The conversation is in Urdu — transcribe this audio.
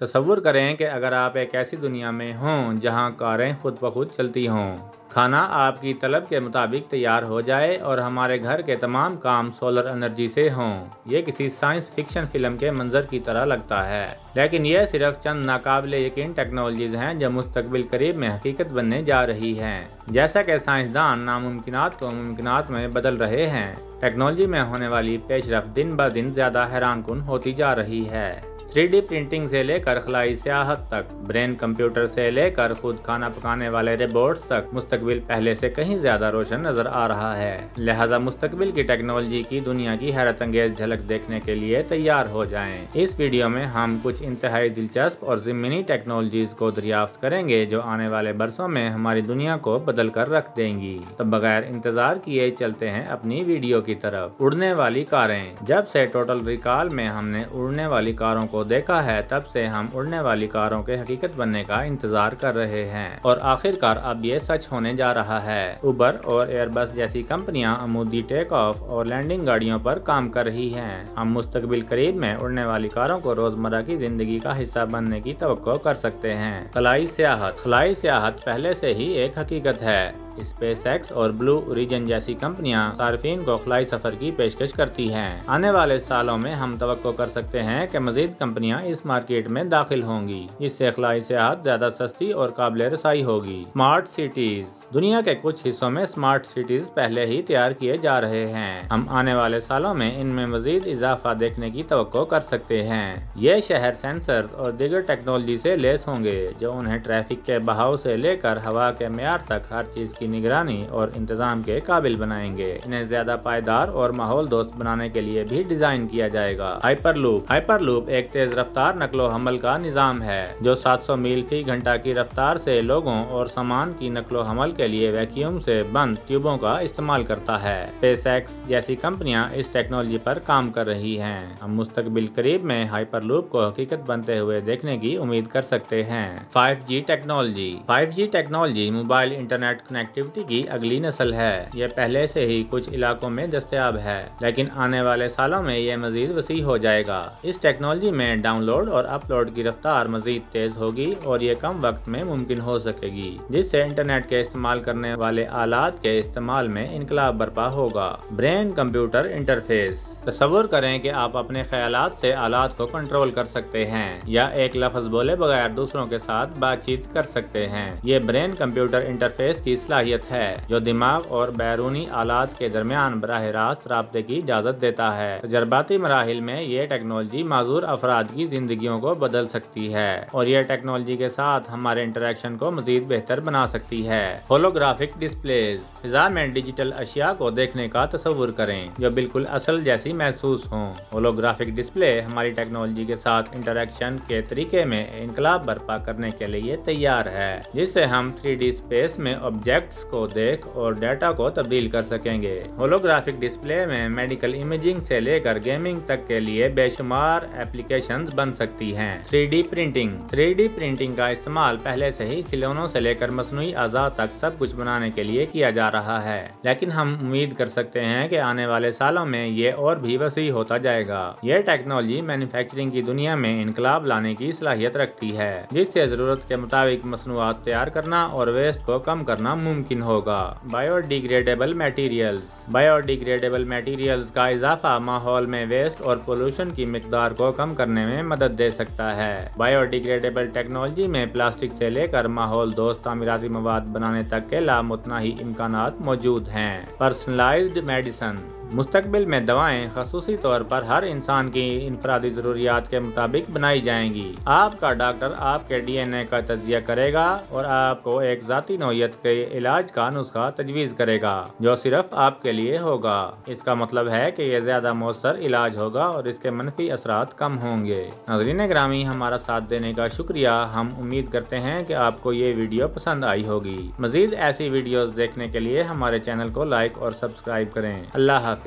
تصور کریں کہ اگر آپ ایک ایسی دنیا میں ہوں جہاں کاریں خود بخود چلتی ہوں، کھانا آپ کی طلب کے مطابق تیار ہو جائے اور ہمارے گھر کے تمام کام سولر انرجی سے ہوں۔ یہ کسی سائنس فکشن فلم کے منظر کی طرح لگتا ہے، لیکن یہ صرف چند ناقابل یقین ٹیکنالوجیز ہیں جو مستقبل قریب میں حقیقت بننے جا رہی ہیں۔ جیسا کہ سائنسدان ناممکنات کو ممکنات میں بدل رہے ہیں، ٹیکنالوجی میں ہونے والی پیش رفت دن بہ دن زیادہ حیران کن ہوتی جا رہی ہے۔ 3D پرنٹنگ سے لے کر خلائی سیاحت تک، برین کمپیوٹر سے لے کر خود کھانا پکانے والے روبوٹس تک، مستقبل پہلے سے کہیں زیادہ روشن نظر آ رہا ہے۔ لہٰذا مستقبل کی ٹیکنالوجی کی دنیا کی حیرت انگیز جھلک دیکھنے کے لیے تیار ہو جائیں۔ اس ویڈیو میں ہم کچھ انتہائی دلچسپ اور ضمنی ٹیکنالوجیز کو دریافت کریں گے جو آنے والے برسوں میں ہماری دنیا کو بدل کر رکھ دیں گی۔ تو بغیر انتظار کیے چلتے ہیں اپنی ویڈیو کی طرف۔ اڑنے والی کاریں۔ جب سے ٹوٹل ریکال میں ہم نے اڑنے والی کاروں کو دیکھا ہے، تب سے ہم اڑنے والی کاروں کے حقیقت بننے کا انتظار کر رہے ہیں، اور آخر کار اب یہ سچ ہونے جا رہا ہے۔ اوبر اور ایئر بس جیسی کمپنیاں عمودی ٹیک آف اور لینڈنگ گاڑیوں پر کام کر رہی ہیں۔ ہم مستقبل قریب میں اڑنے والی کاروں کو روزمرہ کی زندگی کا حصہ بننے کی توقع کر سکتے ہیں۔ خلائی سیاحت۔ خلائی سیاحت پہلے سے ہی ایک حقیقت ہے۔ اسپیس ایکس اور بلو اوریجن جیسی کمپنیاں صارفین کو خلائی سفر کی پیشکش کرتی ہیں۔ آنے والے سالوں میں ہم توقع کر سکتے ہیں کہ مزید کمپنیاں اس مارکیٹ میں داخل ہوں گی، جس سے خلائی سیاحت زیادہ سستی اور قابل رسائی ہوگی۔ Smart cities. دنیا کے کچھ حصوں میں اسمارٹ سٹیز پہلے ہی تیار کیے جا رہے ہیں۔ ہم آنے والے سالوں میں ان میں مزید اضافہ دیکھنے کی توقع کر سکتے ہیں۔ یہ شہر سینسرز اور دیگر ٹیکنالوجی سے لیس ہوں گے جو انہیں ٹریفک کے بہاؤ سے لے کر ہوا کے معیار تک ہر چیز کی نگرانی اور انتظام کے قابل بنائیں گے۔ انہیں زیادہ پائیدار اور ماحول دوست بنانے کے لیے بھی ڈیزائن کیا جائے گا۔ Hyperloop. ہائپر لوپ ایک تیز رفتار نقل و حمل کا نظام ہے جو 700 میل فی گھنٹہ کی رفتار سے لوگوں اور سامان کی نقل و حمل کے لیے ویکیوم سے بند ٹیوبوں کا استعمال کرتا ہے۔ اسپیس ایکس جیسی کمپنیاں اس ٹیکنالوجی پر کام کر رہی ہیں۔ ہم مستقبل قریب میں ہائپر لوپ کو حقیقت بنتے ہوئے دیکھنے کی امید کر سکتے ہیں۔ 5G technology. 5G technology mobile internet connectivity کی اگلی نسل ہے۔ یہ پہلے سے ہی کچھ علاقوں میں دستیاب ہے، لیکن آنے والے سالوں میں یہ مزید وسیع ہو جائے گا۔ اس ٹیکنالوجی میں ڈاؤن لوڈ اور اپ لوڈ کی رفتار مزید تیز ہوگی اور یہ کم وقت میں ممکن ہو سکے گی، جس سے انٹرنیٹ کے استعمال کرنے والے آلات کے استعمال میں انقلاب برپا ہوگا۔ Brain computer interface. تصور کریں کہ آپ اپنے خیالات سے آلات کو کنٹرول کر سکتے ہیں یا ایک لفظ بولے بغیر دوسروں کے ساتھ بات چیت کر سکتے ہیں۔ یہ برین کمپیوٹر انٹرفیس کی صلاحیت ہے جو دماغ اور بیرونی آلات کے درمیان براہ راست رابطے کی اجازت دیتا ہے۔ تجرباتی مراحل میں یہ ٹیکنالوجی معذور افراد کی زندگیوں کو بدل سکتی ہے اور یہ ٹیکنالوجی کے ساتھ ہمارے انٹریکشن کو مزید بہتر بنا سکتی ہے۔ Holographic displays. فضا میں ڈیجیٹل اشیاء کو دیکھنے کا تصور کریں جو بالکل اصل جیسی محسوس ہوں۔ ہولوگرافک ڈسپلے ہماری ٹیکنالوجی کے ساتھ انٹریکشن کے طریقے میں انقلاب برپا کرنے کے لیے تیار ہے، جس سے ہم 3D اسپیس میں آبجیکٹس کو دیکھ اور ڈیٹا کو تبدیل کر سکیں گے۔ ہولوگرافک ڈسپلے میں میڈیکل امیجنگ سے لے کر گیمنگ تک کے لیے بے شمار ایپلیکیشنز بن سکتی ہیں۔ 3D printing. 3D پرنٹنگ کا استعمال پہلے سے ہی کھلونوں سے لے کر مصنوعی اعضاء تک سب کچھ بنانے کے لیے کیا جا رہا ہے، لیکن ہم امید کر سکتے ہیں کہ آنے والے سالوں میں یہ اور بھی وسیع ہوتا جائے گا۔ یہ ٹیکنالوجی مینوفیکچرنگ کی دنیا میں انقلاب لانے کی صلاحیت رکھتی ہے، جس سے ضرورت کے مطابق مصنوعات تیار کرنا اور ویسٹ کو کم کرنا ممکن ہوگا۔ Bio degradable materials. Bio degradable materials کا اضافہ ماحول میں ویسٹ اور پولوشن کی مقدار کو کم کرنے میں مدد دے سکتا ہے۔ بائیو ڈیگریڈیبل ٹیکنالوجی میں پلاسٹک سے لے کر ماحول دوست تعمیراتی مواد بنانے تک کے لامتناہی امکانات موجود ہیں۔ Personalised medicine. مستقبل میں دوائیں خصوصی طور پر ہر انسان کی انفرادی ضروریات کے مطابق بنائی جائیں گی۔ آپ کا ڈاکٹر آپ کے DNA کا تجزیہ کرے گا اور آپ کو ایک ذاتی نوعیت کے علاج کا نسخہ تجویز کرے گا جو صرف آپ کے لیے ہوگا۔ اس کا مطلب ہے کہ یہ زیادہ مؤثر علاج ہوگا اور اس کے منفی اثرات کم ہوں گے۔ ناظرین گرامی، ہمارا ساتھ دینے کا شکریہ۔ ہم امید کرتے ہیں کہ آپ کو یہ ویڈیو پسند آئی ہوگی۔ مزید ایسی ویڈیوز دیکھنے کے لیے ہمارے چینل کو لائک اور سبسکرائب کریں۔ اللہ حافظ۔